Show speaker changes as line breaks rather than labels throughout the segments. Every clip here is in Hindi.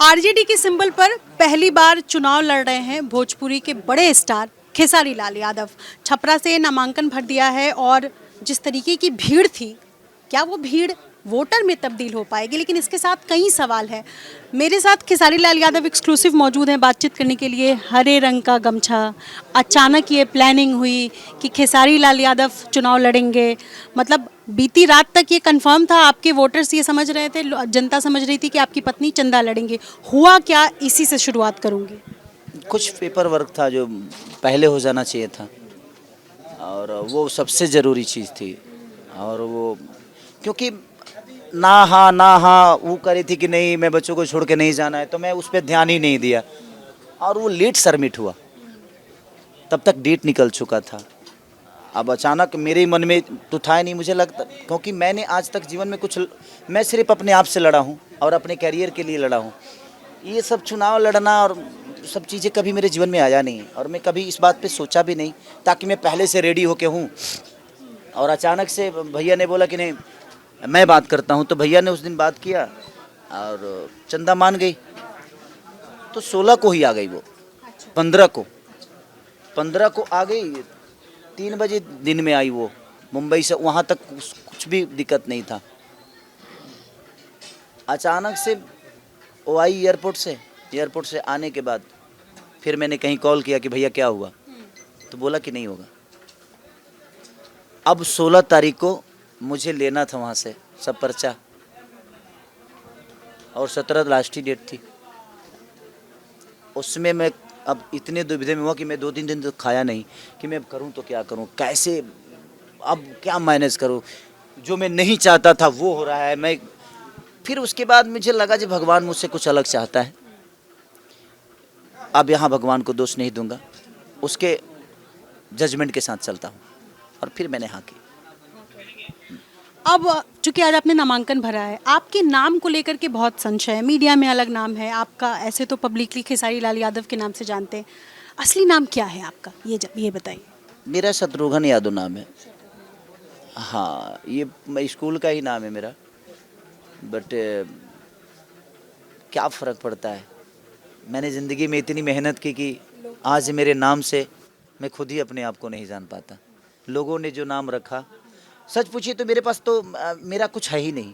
आरजेडी के सिंबल पर पहली बार चुनाव लड़ रहे हैं भोजपुरी के बड़े स्टार खेसारी लाल यादव। छपरा से नामांकन भर दिया है और जिस तरीके की भीड़ थी, क्या वो भीड़ वोटर में तब्दील हो पाएगी? लेकिन इसके साथ कई सवाल हैं। मेरे साथ खेसारी लाल यादव एक्सक्लूसिव मौजूद हैं बातचीत करने के लिए। हरे रंग का गमछा, अचानक ये प्लानिंग हुई कि खेसारी लाल यादव चुनाव लड़ेंगे। मतलब बीती रात तक ये कंफर्म था, आपके वोटर्स ये समझ रहे थे, जनता समझ रही थी कि आपकी पत्नी चंदा लड़ेंगे। हुआ क्या, इसी से शुरुआत करूँगी।
कुछ पेपर वर्क था जो पहले हो जाना चाहिए था और वो सबसे ज़रूरी चीज़ थी। और वो क्योंकि ना हाँ वो करी थी कि नहीं मैं बच्चों को छोड़ के नहीं जाना है, तो मैं उस पर ध्यान ही नहीं दिया और वो लेट सबमिट हुआ। तब तक डेट निकल चुका था। अब अचानक मेरे मन में तो था ही नहीं, मुझे लगता, क्योंकि मैंने आज तक जीवन में मैं सिर्फ अपने आप से लड़ा हूँ और अपने कैरियर के लिए लड़ा हूँ। ये सब चुनाव लड़ना और सब चीज़ें कभी मेरे जीवन में आया नहीं और मैं कभी इस बात पे सोचा भी नहीं, ताकि मैं पहले से रेडी होके हूँ। और अचानक से भैया ने बोला कि नहीं मैं बात करता हूँ, तो भैया ने उस दिन बात किया और चंदा मान गई। तो 16 को ही आ गई वो, 15 को आ गई। 3 बजे दिन में आई वो मुंबई से। वहाँ तक कुछ भी दिक्कत नहीं था। अचानक से वो आई एयरपोर्ट से आने के बाद फिर मैंने कहीं कॉल किया कि भैया क्या हुआ, तो बोला कि नहीं होगा। अब 16 तारीख को मुझे लेना था वहाँ से सब पर्चा और 17 लास्ट ही डेट थी। उसमें मैं अब इतने दुविधा में हुआ कि मैं 2-3 दिन तो खाया नहीं कि मैं करूँ तो क्या करूँ, कैसे अब क्या मैनेज करूँ। जो मैं नहीं चाहता था वो हो रहा है। फिर उसके बाद मुझे लगा कि भगवान मुझसे कुछ अलग चाहता है। अब यहाँ भगवान को दोष नहीं दूंगा, उसके जजमेंट के साथ चलता हूँ और फिर मैंने हाँ की।
अब चूंकि आज आपने नामांकन भरा है, आपके नाम को लेकर के बहुत संशय है। मीडिया में अलग नाम है आपका, ऐसे तो पब्लिकली खेसारी लाल यादव के नाम से जानते हैं। असली नाम क्या है आपका, ये बताइए।
मेरा शत्रुघ्न यादव नाम है। हाँ, ये स्कूल का ही नाम है मेरा। बट क्या फ़र्क पड़ता है। मैंने ज़िंदगी में इतनी मेहनत की कि आज मेरे नाम से मैं खुद ही अपने आप को नहीं जान पाता। लोगों ने जो नाम रखा, सच पूछिए तो मेरे पास तो मेरा कुछ है ही नहीं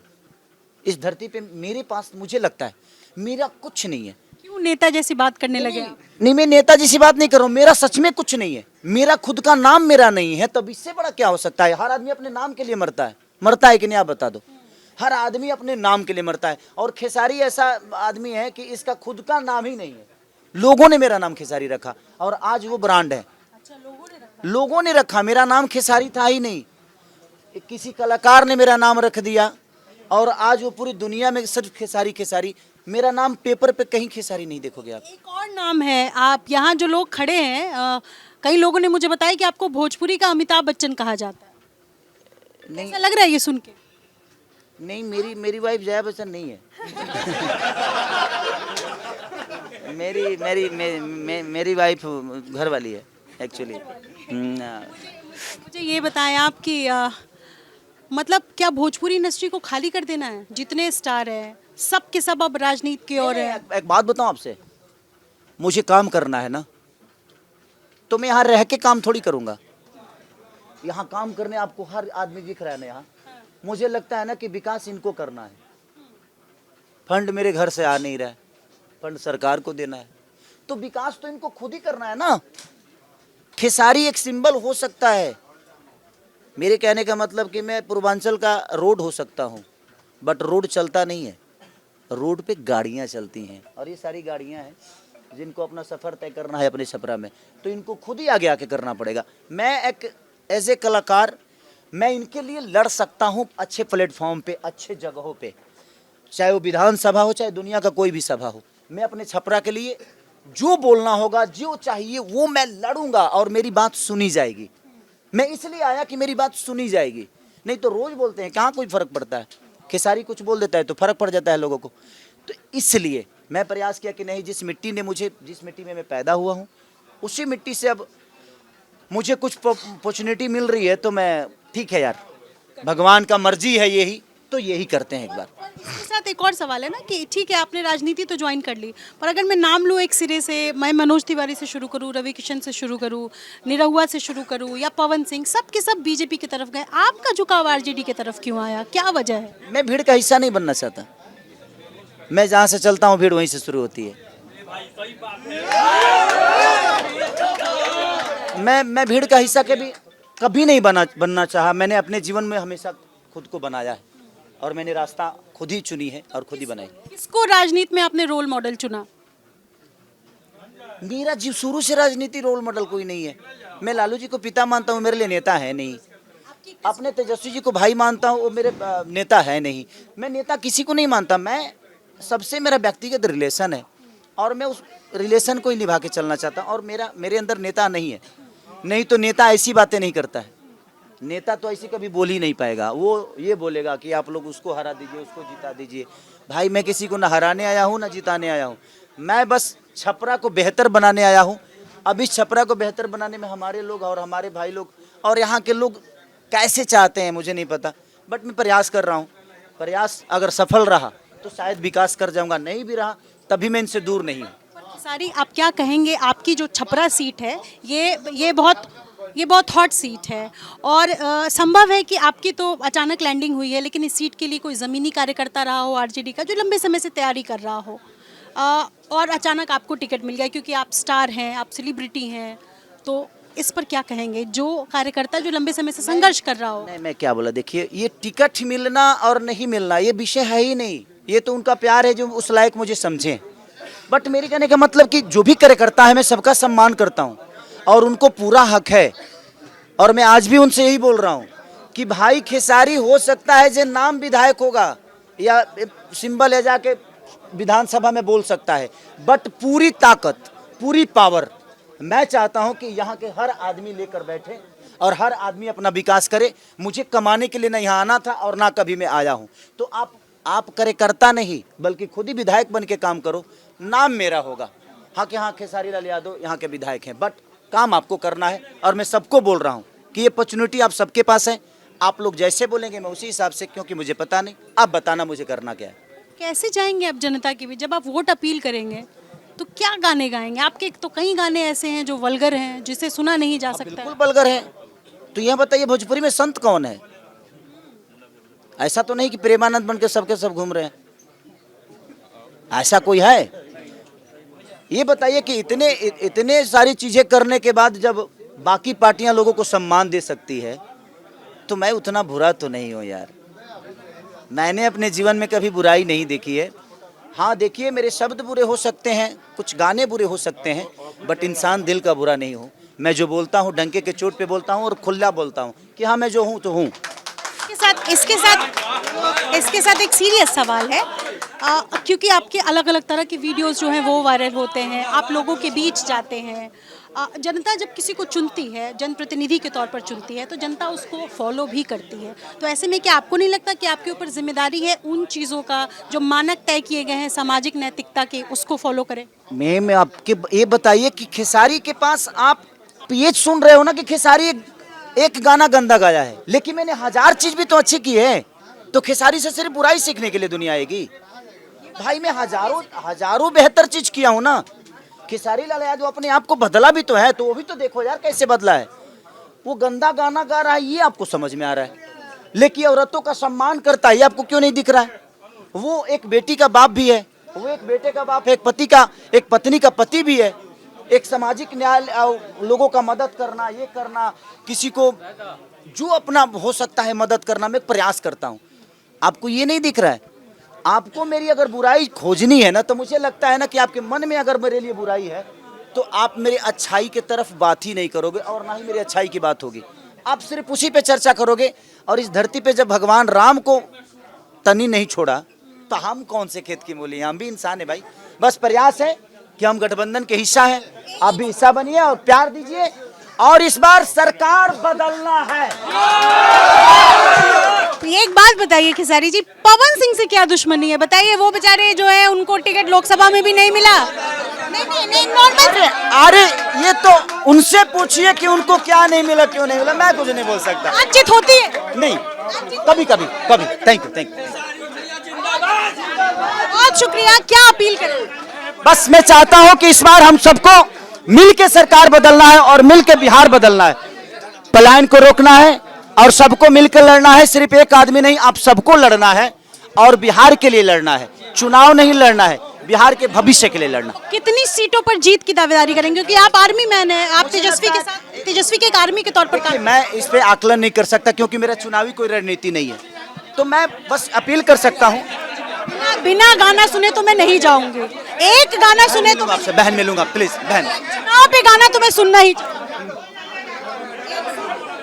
इस धरती पे। मेरे पास मुझे लगता है मेरा कुछ नहीं है।
क्यों नेता जैसी बात करने लगे आप?
नहीं, मैं नेता जैसी बात नहीं कर रहा हूँ। मेरा सच में कुछ नहीं है। मेरा खुद का नाम मेरा नहीं है, तब इससे बड़ा क्या हो सकता है। हर आदमी अपने नाम के लिए मरता है कि नहीं, आप बता दो। हर आदमी अपने नाम के लिए मरता है और खेसारी ऐसा आदमी है कि इसका खुद का नाम ही नहीं है। लोगों ने मेरा नाम खेसारी रखा और आज वो ब्रांड है।
अच्छा,
लोगों ने रखा, मेरा नाम खेसारी था ही नहीं। किसी कलाकार ने मेरा नाम रख दिया और आज वो पूरी दुनिया में सिर्फ खेसारी। मेरा नाम पेपर पे कहीं खेसारी नहीं देखोगे आप।
एक और नाम है। आप यहाँ जो लोग खड़े हैं, कई लोगों ने मुझे बताया कि आपको भोजपुरी का अमिताभ बच्चन कहा जाता है।
नहीं,
ऐसा लग रहा है ये सुन के?
नहीं, मेरी वाइफ जया बच्चन नहीं है। मेरी वाइफ घर वाली है एक्चुअली।
मुझे ये बताएं आप कि मतलब क्या भोजपुरी इंडस्ट्री को खाली कर देना है? जितने स्टार हैं सब के सब अब राजनीति की ओर है।
एक बात बताऊं आपसे, मुझे काम करना है ना, तो मैं यहाँ रह के काम थोड़ी करूँगा। यहाँ काम करने आपको हर आदमी दिख रहा है ना। यहाँ मुझे लगता है ना कि विकास इनको करना है। फंड मेरे घर से आ नहीं रहा है, फंड सरकार को देना है, तो विकास तो इनको खुद ही करना है ना। खेसारी एक सिंबल हो सकता है। मेरे कहने का मतलब कि मैं पूर्वांचल का रोड हो सकता हूँ, बट रोड चलता नहीं है। रोड पे गाड़ियाँ चलती हैं और ये सारी गाड़ियाँ हैं जिनको अपना सफ़र तय करना है अपने छपरा में, तो इनको खुद ही आगे आके करना पड़ेगा। मैं एक एज ए कलाकार मैं इनके लिए लड़ सकता हूँ अच्छे प्लेटफॉर्म पे, अच्छे जगहों पे, चाहे वो विधानसभा हो चाहे दुनिया का कोई भी सभा हो। मैं अपने छपरा के लिए जो बोलना होगा, जो चाहिए वो मैं लड़ूंगा और मेरी बात सुनी जाएगी। मैं इसलिए आया कि मेरी बात सुनी जाएगी, नहीं तो रोज बोलते हैं कहाँ कोई फर्क पड़ता है। खेसारी कुछ बोल देता है तो फर्क पड़ जाता है लोगों को। तो इसलिए मैं प्रयास किया कि नहीं, जिस मिट्टी में मैं पैदा हुआ हूँ उसी मिट्टी से अब मुझे कुछ अपॉर्चुनिटी मिल रही है तो मैं ठीक है यार, भगवान का मर्जी है यही, तो यही करते हैं एक बार।
इसके साथ एक और सवाल है ना कि ठीक है आपने राजनीति तो ज्वाइन कर ली, पर अगर मैं नाम लूँ एक सिरे से, मैं मनोज तिवारी से शुरू करूँ, रवि किशन से शुरू करूँ, निरहुआ से शुरू करूँ या पवन सिंह, सब के सब बीजेपी की तरफ गए, आपका झुकाव आरजेडी की तरफ क्यों आया, क्या वजह है?
मैं भीड़ का हिस्सा नहीं बनना चाहता। मैं जहाँ से चलता हूँ भीड़ वहीं से शुरू होती है। मैं भीड़ का हिस्सा कभी नहीं बनना चाहा। मैंने अपने जीवन में हमेशा खुद को बनाया है और मैंने रास्ता खुद ही चुनी है और खुद ही बनाई।
किसको राजनीति में आपने रोल मॉडल चुना?
मेरा जीव शुरू से राजनीति रोल मॉडल कोई नहीं है। मैं लालू जी को पिता मानता हूँ, मेरे लिए नेता है नहीं। अपने तेजस्वी जी को भाई मानता हूँ, वो मेरे नेता है नहीं। मैं नेता किसी को नहीं मानता। मैं सबसे मेरा व्यक्तिगत रिलेशन है और मैं उस रिलेशन को ही निभा के चलना चाहता हूँ। और मेरे अंदर नेता नहीं है। नहीं तो नेता ऐसी बातें नहीं करता है। नेता तो ऐसी कभी बोल ही नहीं पाएगा। वो ये बोलेगा कि आप लोग उसको हरा दीजिए, उसको जिता दीजिए। भाई मैं किसी को ना हराने आया हूँ ना जिताने आया हूँ। मैं बस छपरा को बेहतर बनाने आया हूँ। अब इस छपरा को बेहतर बनाने में हमारे लोग और हमारे भाई लोग और यहाँ के लोग कैसे चाहते हैं मुझे नहीं पता, बट मैं प्रयास कर रहा हूँ। प्रयास अगर सफल रहा तो शायद विकास कर जाऊँगा, नहीं भी रहा तभी मैं इनसे दूर नहीं हूँ।
सारी आप क्या कहेंगे, आपकी जो छपरा सीट है ये बहुत हॉट सीट है और संभव है कि आपकी तो अचानक लैंडिंग हुई है, लेकिन इस सीट के लिए कोई ज़मीनी कार्यकर्ता रहा हो आरजेडी का जो लंबे समय से तैयारी कर रहा हो और अचानक आपको टिकट मिल गया क्योंकि आप स्टार हैं, आप सेलिब्रिटी हैं, तो इस पर क्या कहेंगे? जो कार्यकर्ता जो लंबे समय से संघर्ष कर रहा हो।
नहीं, मैं क्या बोला, देखिए ये टिकट मिलना और नहीं मिलना ये विषय है ही नहीं। ये तो उनका प्यार है जो उस लायक मुझे समझें। बट मेरे कहने का मतलब कि जो भी कार्यकर्ता है मैं सबका सम्मान करता हूँ और उनको पूरा हक है। और मैं आज भी उनसे यही बोल रहा हूँ कि भाई खेसारी हो सकता है जो नाम विधायक होगा या सिंबल ले जाके विधानसभा में बोल सकता है, बट पूरी ताकत पूरी पावर मैं चाहता हूं कि यहाँ के हर आदमी लेकर बैठे और हर आदमी अपना विकास करे। मुझे कमाने के लिए नहीं यहाँ आना था और ना कभी मैं आया हूँ। तो आप कार्यकर्ता नहीं बल्कि खुद ही विधायक बन के काम करो, नाम मेरा होगा। हाँ कि हाँ खेसारी लाल यादव यहाँ के विधायक हैं, बट काम आपको करना है। और मैं सबको बोल रहा हूँ कि ये अपॉर्चुनिटी आप सबके पास है। आप लोग जैसे बोलेंगे मैं उसी हिसाब से, क्योंकि मुझे पता नहीं, आप बताना मुझे करना क्या है।
कैसे जाएंगे आप जनता के बीच? जब आप वोट अपील करेंगे तो क्या गाने गाएंगे? आपके तो कई गाने ऐसे हैं जो वल्गर हैं, जिसे सुना नहीं जा सकता।
बिल्कुल वल्गर है। तो यह बताइए भोजपुरी में संत कौन है? ऐसा तो नहीं कि प्रेमानंद बन के सबके सब घूम रहे हैं, ऐसा कोई है? ये बताइए कि इतने सारी चीजें करने के बाद जब बाकी पार्टियां लोगों को सम्मान दे सकती है तो मैं उतना बुरा तो नहीं हूँ यार। मैंने अपने जीवन में कभी बुराई नहीं देखी है। हाँ देखिए, मेरे शब्द बुरे हो सकते हैं, कुछ गाने बुरे हो सकते हैं, बट इंसान दिल का बुरा नहीं हूँ। मैं जो बोलता हूँ डंके के चोट पे बोलता हूँ और खुला बोलता हूँ कि हाँ मैं जो हूँ तो हूँ।
इसके साथ एक सीरियस सवाल है क्योंकि आपके अलग अलग तरह के वीडियोस जो हैं वो वायरल होते हैं, आप लोगों के बीच जाते हैं। जनता जब किसी को चुनती है, जनप्रतिनिधि के तौर पर चुनती है, तो जनता उसको फॉलो भी करती है। तो ऐसे में क्या आपको नहीं लगता कि आपके ऊपर जिम्मेदारी है उन चीज़ों का जो मानक तय किए गए हैं सामाजिक नैतिकता के, उसको फॉलो करें?
मैं आपके ये बताइए कि खेसारी के पास आप ये सुन रहे हो ना कि खेसारी एक गाना गंदा गाया है, लेकिन मैंने 1000 चीज भी तो अच्छी की है। तो खेसारी से सिर्फ बुराई सीखने के लिए दुनिया आएगी? भाई मैं हजारों बेहतर चीज किया हूँ ना। खेसारी लाल यादव अपने आप को बदला भी तो है, तो वो भी तो देखो यार कैसे बदला है। वो गंदा गाना गा रहा है ये आपको समझ में आ रहा है, लेकिन औरतों का सम्मान करता है ये आपको क्यों नहीं दिख रहा है? वो एक बेटी का बाप भी है, वो एक बेटे का बाप है, एक पत्नी का पति भी है। एक सामाजिक न्याय, लोगों का मदद करना, ये करना, किसी को जो अपना हो सकता है मदद करना, मैं प्रयास करता हूँ। आपको ये नहीं दिख रहा है? आपको मेरी अगर बुराई खोजनी है ना, तो मुझे लगता है ना कि आपके मन में अगर मेरे लिए बुराई है तो आप मेरी अच्छाई की तरफ बात ही नहीं करोगे और ना ही मेरी अच्छाई की बात होगी। आप सिर्फ उसी पे चर्चा करोगे। और इस धरती पे जब भगवान राम को तनी नहीं छोड़ा तो हम कौन से खेत की मूली? हम भी इंसान है भाई। बस प्रयास है कि हम गठबंधन के हिस्सा हैं, आप भी हिस्सा बनिए और प्यार दीजिए। और इस बार सरकार बदलना है।
एक बात बताइए खेसारी जी, पवन सिंह से क्या दुश्मनी है? बताइए, वो बेचारे जो है उनको टिकट लोकसभा में भी नहीं मिला। नहीं नॉर्मल।
अरे ये तो उनसे पूछिए कि उनको क्या नहीं मिला, क्यों नहीं मिला। मैं कुछ नहीं बोल सकता।
बातचीत होती है?
नहीं, कभी कभी कभी। Thank you.
बहुत शुक्रिया। क्या अपील करें?
बस मैं चाहता हूं कि इस बार हम सबको मिल के सरकार बदलना है और मिल के बिहार बदलना है। पलायन को रोकना है और सबको मिलकर लड़ना है। सिर्फ एक आदमी नहीं, आप सबको लड़ना है और बिहार के लिए लड़ना है। चुनाव नहीं लड़ना है, बिहार के भविष्य के लिए लड़ना।
कितनी सीटों पर जीत की दावेदारी करेंगे? क्योंकि आप आर्मी मैन हैं, आप तेजस्वी के साथ, तेजस्वी के एक आर्मी के तौर पर काम।
मैं इस पे आकलन नहीं कर सकता क्योंकि मेरा चुनावी कोई रणनीति नहीं है। तो मैं बस अपील कर सकता हूं।
बिना गाना सुने तो मैं नहीं जाऊंगी। एक गाना सुने तो
आपसे बहन मिलूंगा, प्लीज बहन।
चुनाव पे गाना तुम्हें सुनना ही चाहिए।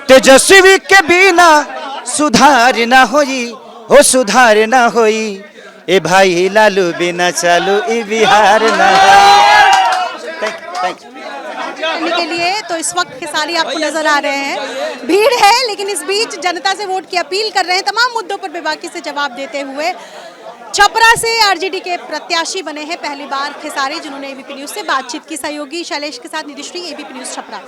तेजस्वी के बिना सुधार ना होई, हो सुधार ना होई। ए भाई लालू बिना चालू ई बिहार ना होई। Thank you.
करने के लिए तो इस वक्त खेसारी आपको नजर आ रहे हैं। भीड़ है, लेकिन इस बीच जनता से वोट की अपील कर रहे हैं। तमाम मुद्दों पर बेबाकी से जवाब देते हुए छपरा से आरजेडी के प्रत्याशी बने हैं पहली बार खेसारी, जिन्होंने एबीपी न्यूज से बातचीत की। सहयोगी शैलेश के साथ निधिश्री, एबीपी न्यूज छपरा।